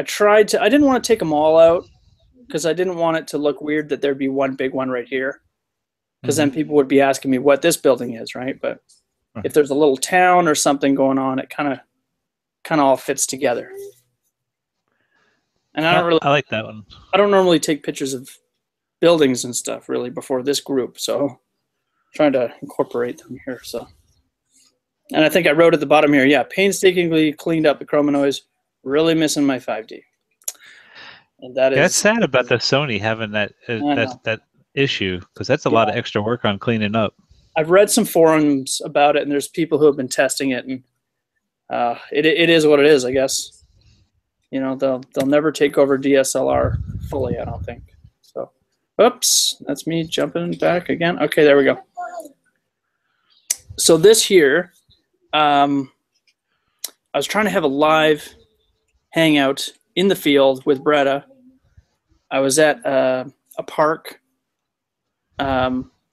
Speaker 1: didn't want to take them all out because I didn't want it to look weird that there'd be one big one right here. Because then people would be asking me what this building is, right? But if there's a little town or something going on, it kind of all fits together. And I
Speaker 2: like that one.
Speaker 1: I don't normally take pictures of buildings and stuff really before this group, so I'm trying to incorporate them here. So, and I think I wrote at the bottom here, yeah, painstakingly cleaned up the chroma noise, really missing my 5D. And
Speaker 2: That's sad about the Sony having that issue because that's a lot of extra work on cleaning up.
Speaker 1: I've read some forums about it, and there's people who have been testing it, and it is what it is, I guess. They'll never take over DSLR fully, I don't think. So, oops, that's me jumping back again. Okay, there we go. So this here, I was trying to have a live hangout in the field with Bretta. I was at a park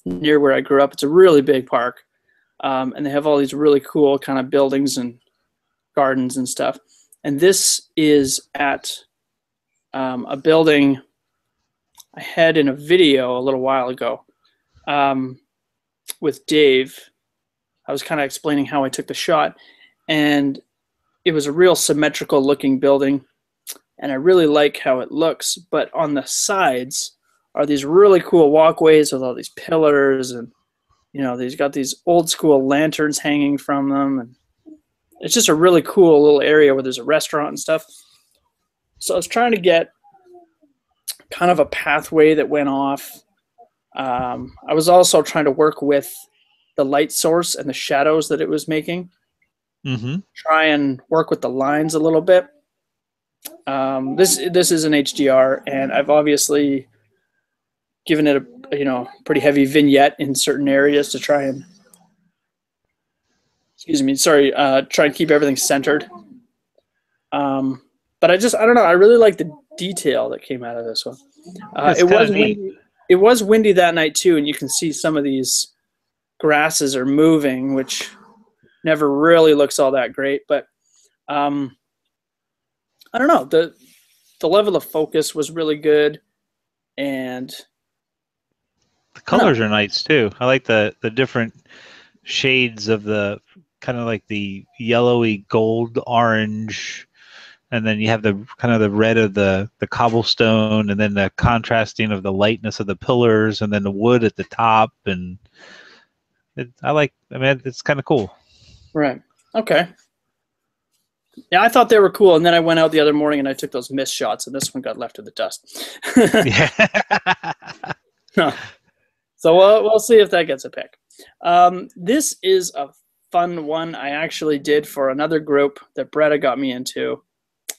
Speaker 1: near where I grew up. It's a really big park, and they have all these really cool kind of buildings and gardens and stuff. And this is at a building I had in a video a little while ago with Dave. I was kind of explaining how I took the shot, and it was a real symmetrical looking building, and I really like how it looks. But on the sides are these really cool walkways with all these pillars, and they've got these old school lanterns hanging from them, and it's just a really cool little area where there's a restaurant and stuff. So I was trying to get kind of a pathway that went off. I was also trying to work with the light source and the shadows that it was making. Try and work with the lines a little bit. This is an HDR, and I've obviously given it a pretty heavy vignette in certain areas to try and try and keep everything centered. But I don't know. I really like the detail that came out of this one. It was windy. It was windy that night too, and you can see some of these grasses are moving, which never really looks all that great. But I don't know. The level of focus was really good, and
Speaker 2: the colors are nice too. I like the different shades of the kind of like the yellowy gold orange, and then you have the kind of the red of the cobblestone, and then the contrasting of the lightness of the pillars, and then the wood at the top. And it's kind of cool.
Speaker 1: Right. Okay. Yeah, I thought they were cool, and then I went out the other morning and I took those mist shots, and this one got left in the dust.
Speaker 2: Yeah.
Speaker 1: So we'll see if that gets a pick. This is a fun one I actually did for another group that Bretta got me into.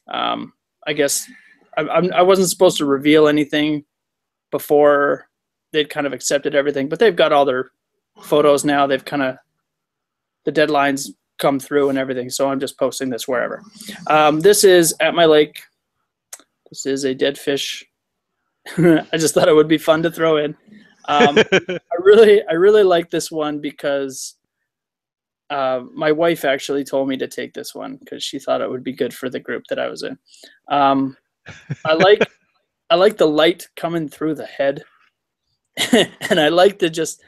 Speaker 1: I guess I wasn't supposed to reveal anything before they'd kind of accepted everything, but they've got all their photos now. They've kind of, the deadlines come through and everything, so I'm just posting this wherever. This is at my lake. This is a dead fish. I just thought it would be fun to throw in. I really like this one because my wife actually told me to take this one because she thought it would be good for the group that I was in. I like the light coming through the head, and I like the just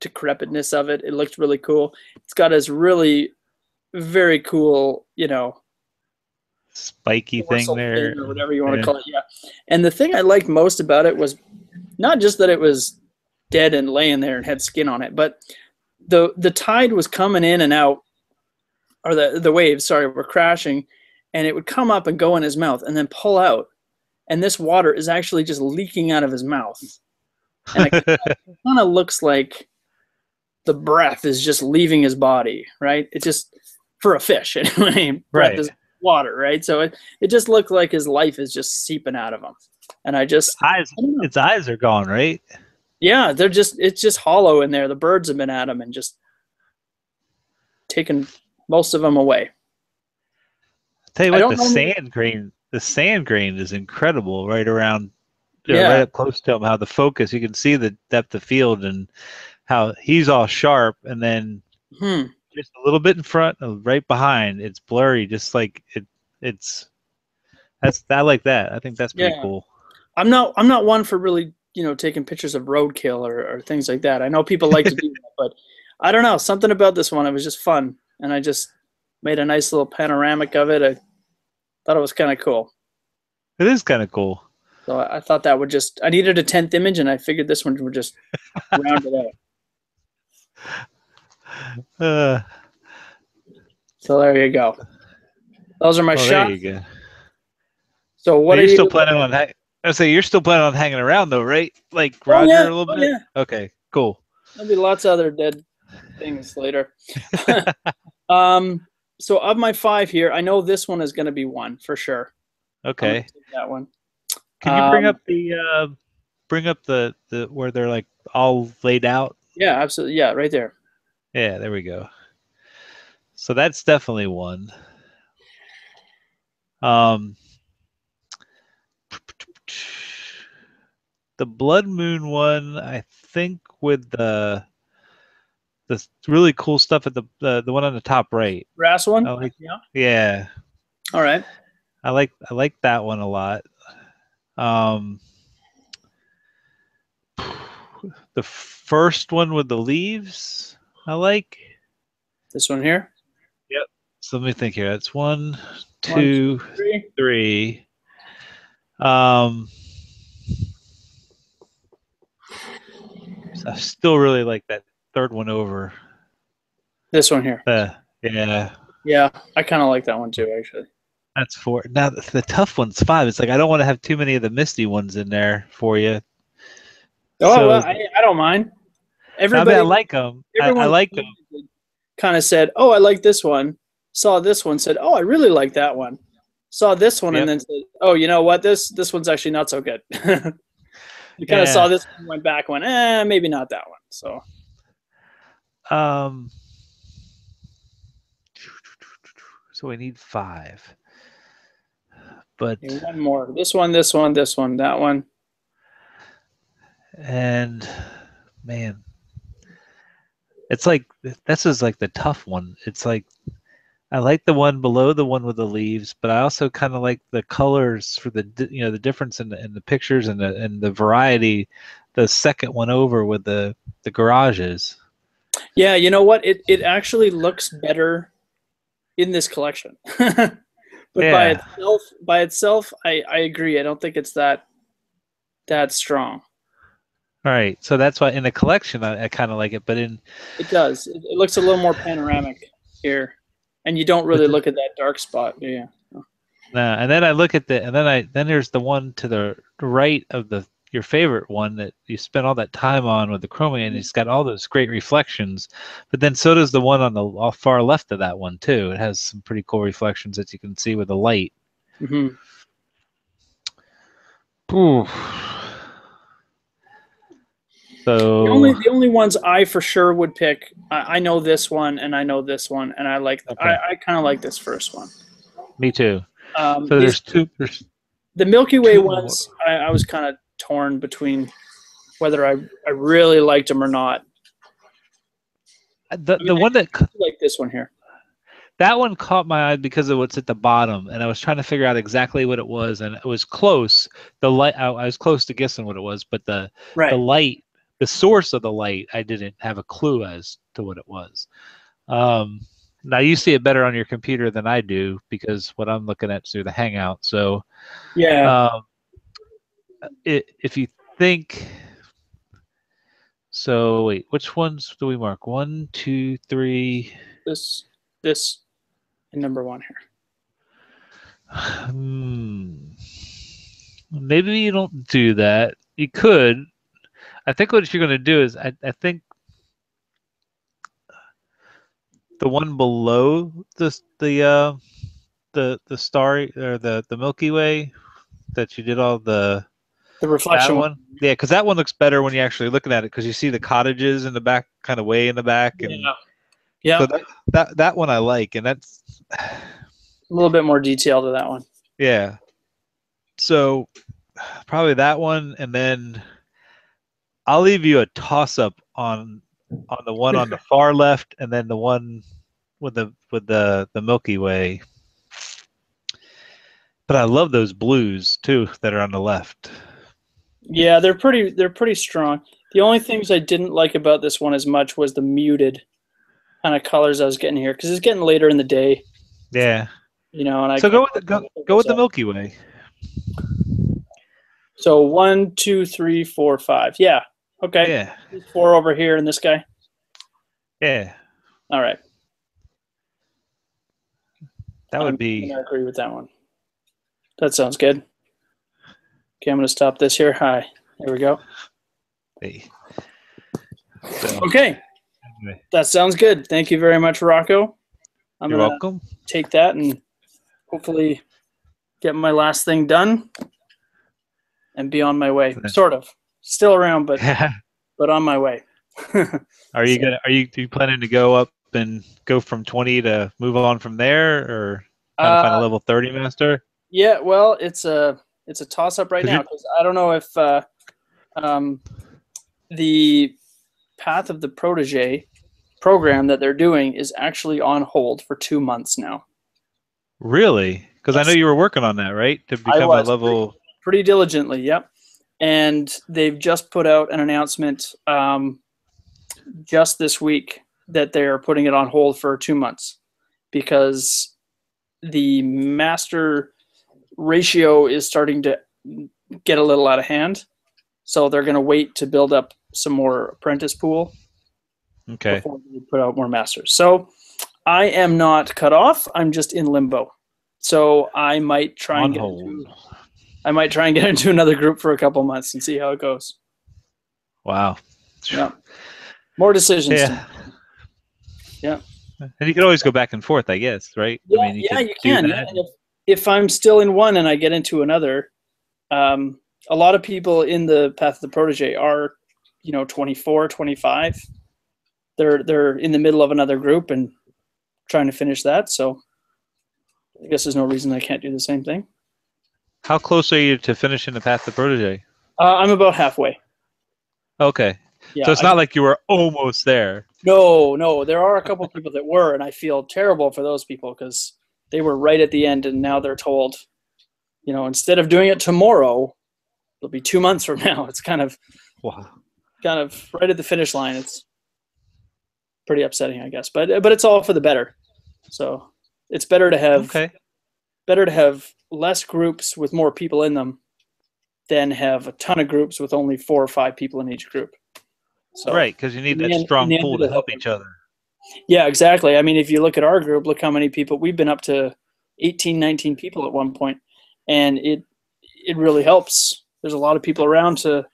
Speaker 1: decrepitness of it. It looks really cool. It's got this really very cool,
Speaker 2: spiky thing there,
Speaker 1: or whatever you want to call it. Yeah. And the thing I liked most about it was not just that it was dead and laying there and had skin on it, but the tide was coming in and out, or the waves, sorry, were crashing, and it would come up and go in his mouth and then pull out. And this water is actually just leaking out of his mouth. And it kind of looks like the breath is just leaving his body, right? It just, for a fish anyway, breath
Speaker 2: right.
Speaker 1: is water, right? So it just looked like his life is just seeping out of him. And
Speaker 2: its eyes are gone, right?
Speaker 1: Yeah, it's just hollow in there. The birds have been at him and just taken most of them away.
Speaker 2: I'll tell you what, the sand grain is incredible right around, right up close to him. How the focus, you can see the depth of field and how he's all sharp, and then just a little bit in front, right behind, it's blurry. Just like I like that. I think that's pretty cool.
Speaker 1: I'm not one for really taking pictures of roadkill or things like that. I know people like to do that, but I don't know, something about this one. It was just fun, and I just made a nice little panoramic of it. I thought it was kind of cool.
Speaker 2: It is kind of cool.
Speaker 1: So I thought that would I needed a 10th image, and I figured this one would just round it out. So there you go. Those are my shots. There you go. So what are you
Speaker 2: still planning on? I say you're still planning on hanging around though, right? Like Roger a little bit. Yeah. Okay, cool.
Speaker 1: There'll be lots of other dead things later. So of my 5 here, I know this one is going to be one for sure.
Speaker 2: Okay.
Speaker 1: That one.
Speaker 2: Can you bring up the where they're like all laid out?
Speaker 1: Yeah, absolutely. Yeah, right there.
Speaker 2: Yeah, there we go. So that's definitely one. The Blood Moon one, I think, with the really cool stuff at the one on the top right.
Speaker 1: Brass one?
Speaker 2: Yeah.
Speaker 1: All right.
Speaker 2: I like that one a lot. The first one with the leaves, I like.
Speaker 1: This one here?
Speaker 2: Yep. So let me think here. That's 1, 2, 3. I still really like that third one over.
Speaker 1: This one here.
Speaker 2: Yeah.
Speaker 1: Yeah, I kind of like that one too, actually.
Speaker 2: That's 4. Now the tough one's 5. It's like I don't want to have too many of the misty ones in there for you.
Speaker 1: Oh, well, I don't mind. Everybody,
Speaker 2: I like them. I like them.
Speaker 1: Kind of said, "Oh, I like this one." Saw this one, said, "Oh, I really like that one." Saw this one, and then said, "Oh, you know what? This one's actually not so good." You kind of saw this one, went back, went, maybe not that one. So,
Speaker 2: so we need 5. But
Speaker 1: one more. This one, that one.
Speaker 2: And man, it's like this is like the tough one. It's like I like the one below the one with the leaves, but I also kind of like the colors for the the difference in the pictures and the variety. The second one over with the garages.
Speaker 1: Yeah, you know what? It actually looks better in this collection. But by itself, I agree. I don't think it's that strong.
Speaker 2: All right, so that's why in the collection I kind of like it, but
Speaker 1: it does. It looks a little more panoramic here, And you don't
Speaker 2: But
Speaker 1: really look at that dark spot, do you?
Speaker 2: nah, and then I look at the, and then there's the one to the right of your favorite one that you spent all that time on with the chromium, and it's got all those great reflections. But then so does the one on the far left of that one too. It has some pretty cool reflections that you can see with the light.
Speaker 1: Mm-hmm.
Speaker 2: Ooh. So
Speaker 1: The only ones I for sure would pick. I know this one and I know this one, and
Speaker 2: okay,
Speaker 1: I kind of like this first one.
Speaker 2: me too. So
Speaker 1: These
Speaker 2: there's
Speaker 1: the Milky Way
Speaker 2: two more.
Speaker 1: ones. I was kind of torn between whether I really liked them or not.
Speaker 2: The
Speaker 1: I mean,
Speaker 2: the one that
Speaker 1: I like this one here.
Speaker 2: That one caught my eye because of what's at the bottom, and I was trying to figure out exactly what it was, and it was close. The light, I was close to guessing what it was, but the
Speaker 1: Right.
Speaker 2: light, the source of the light, I didn't have a clue as to what it was. Now you see it better on your computer than I do because what I'm looking at is through the Hangout. So,
Speaker 1: Yeah.
Speaker 2: um, if you think, so wait, which ones do we mark? 1, 2, 3.
Speaker 1: This and number one here.
Speaker 2: Maybe you don't do that. You could. I think what you're going to do is I think the one below the starry or the Milky Way that you did all
Speaker 1: The
Speaker 2: that
Speaker 1: reflection one.
Speaker 2: one. Yeah, because that one looks better when you're actually looking at it because you see the cottages in the back, kind of way in the back, and
Speaker 1: Yeah. Yeah.
Speaker 2: so that one I like, and that's
Speaker 1: A little bit more detail to that one.
Speaker 2: yeah. So probably that one, and then I'll leave you a toss up on the one on the far left, and then the one with the Milky Way. But I love those blues too that are on the left.
Speaker 1: Yeah, they're pretty strong. The only things I didn't like about this one as much was the muted kind of colors I was getting here because it's getting later in the day,
Speaker 2: Yeah.
Speaker 1: and
Speaker 2: So go with the Milky Way.
Speaker 1: So 1, 2, 3, 4, 5. Yeah. Okay.
Speaker 2: Yeah.
Speaker 1: There's 4 over here and this guy.
Speaker 2: Yeah.
Speaker 1: All right.
Speaker 2: That
Speaker 1: I'm
Speaker 2: would be.
Speaker 1: gonna agree with that one. That sounds good. Okay, I'm gonna stop this here. Hi. There we go.
Speaker 2: Hey. So,
Speaker 1: Okay.
Speaker 2: anyway,
Speaker 1: That sounds good. Thank you very much, Rocco. I'm
Speaker 2: you're
Speaker 1: gonna
Speaker 2: welcome.
Speaker 1: take that and hopefully get my last thing done and be on my way. Sort of. Still around, but on my way.
Speaker 2: Are you planning to go up and go from 20 to move on from there, or trying to find a level 30 master?
Speaker 1: Yeah, well, it's a toss up right now because I don't know if the Path of the Protege program that they're doing is actually on hold for 2 months now.
Speaker 2: Really? Because I know you were working on that, right? To become a level
Speaker 1: pretty diligently, yep. And they've just put out an announcement just this week that they're putting it on hold for 2 months because the master ratio is starting to get a little out of hand. So they're going to wait to build up some more apprentice pool before they put out more masters. So I am not cut off. I'm just in limbo. So I might try and get into another group for a couple months and see how it goes.
Speaker 2: Wow.
Speaker 1: Yeah. More decisions.
Speaker 2: Yeah.
Speaker 1: Yeah.
Speaker 2: And you can always go back and forth, I guess, right?
Speaker 1: Yeah,
Speaker 2: I mean,
Speaker 1: you can. Yeah. If I'm still in one and I get into another, a lot of people in the Path of the Protege are, 24, 25. They're in the middle of another group and trying to finish that. So I guess there's no reason I can't do the same thing.
Speaker 2: How close are you to finishing the Path to Protege?
Speaker 1: I'm about halfway.
Speaker 2: Okay.
Speaker 1: Yeah,
Speaker 2: so it's not like you were almost there.
Speaker 1: No. There are a couple of people that were, and I feel terrible for those people because they were right at the end, and now they're told, instead of doing it tomorrow, it'll be 2 months from now. It's kind of right at the finish line. It's pretty upsetting, I guess, but it's all for the better. So it's better to have less groups with more people in them than have a ton of groups with only 4 or 5 people in each group. So,
Speaker 2: right, because you need that strong pool to help each other.
Speaker 1: Yeah, exactly. I mean, if you look at our group, look how many people we've been up to 18, 19 people at one point, and it really helps. There's a lot of people around to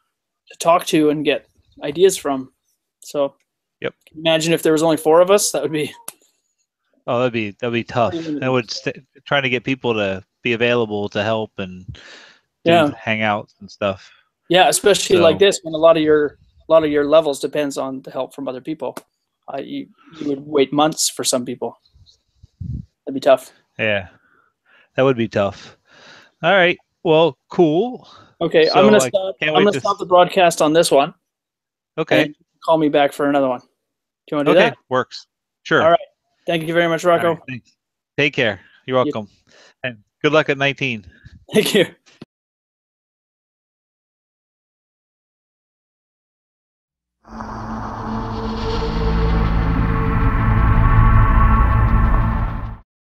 Speaker 1: talk to and get ideas from. So
Speaker 2: Yep.
Speaker 1: imagine if there was only four of us, that would be
Speaker 2: Oh, that'd be
Speaker 1: pretty
Speaker 2: tough. I
Speaker 1: limited.
Speaker 2: would trying to get people to be available to help and do
Speaker 1: Yeah.
Speaker 2: hangouts and stuff.
Speaker 1: Yeah, especially like
Speaker 2: So
Speaker 1: this when a lot of your levels depends on the help from other people. You would wait months for some people. That'd be tough.
Speaker 2: yeah, that would be tough. All right. Well, cool.
Speaker 1: Okay,
Speaker 2: So I can't
Speaker 1: I'm
Speaker 2: wait
Speaker 1: gonna
Speaker 2: to.
Speaker 1: stop the broadcast on this one,
Speaker 2: Okay.
Speaker 1: and call me back for another one. Do you want to do
Speaker 2: Okay.
Speaker 1: that?
Speaker 2: Works.
Speaker 1: All
Speaker 2: Sure.
Speaker 1: right. Thank you very much,
Speaker 2: All right.
Speaker 1: Rocco.
Speaker 2: Thanks. Take care. You're
Speaker 1: You,
Speaker 2: welcome. And good luck at 19.
Speaker 1: thank you.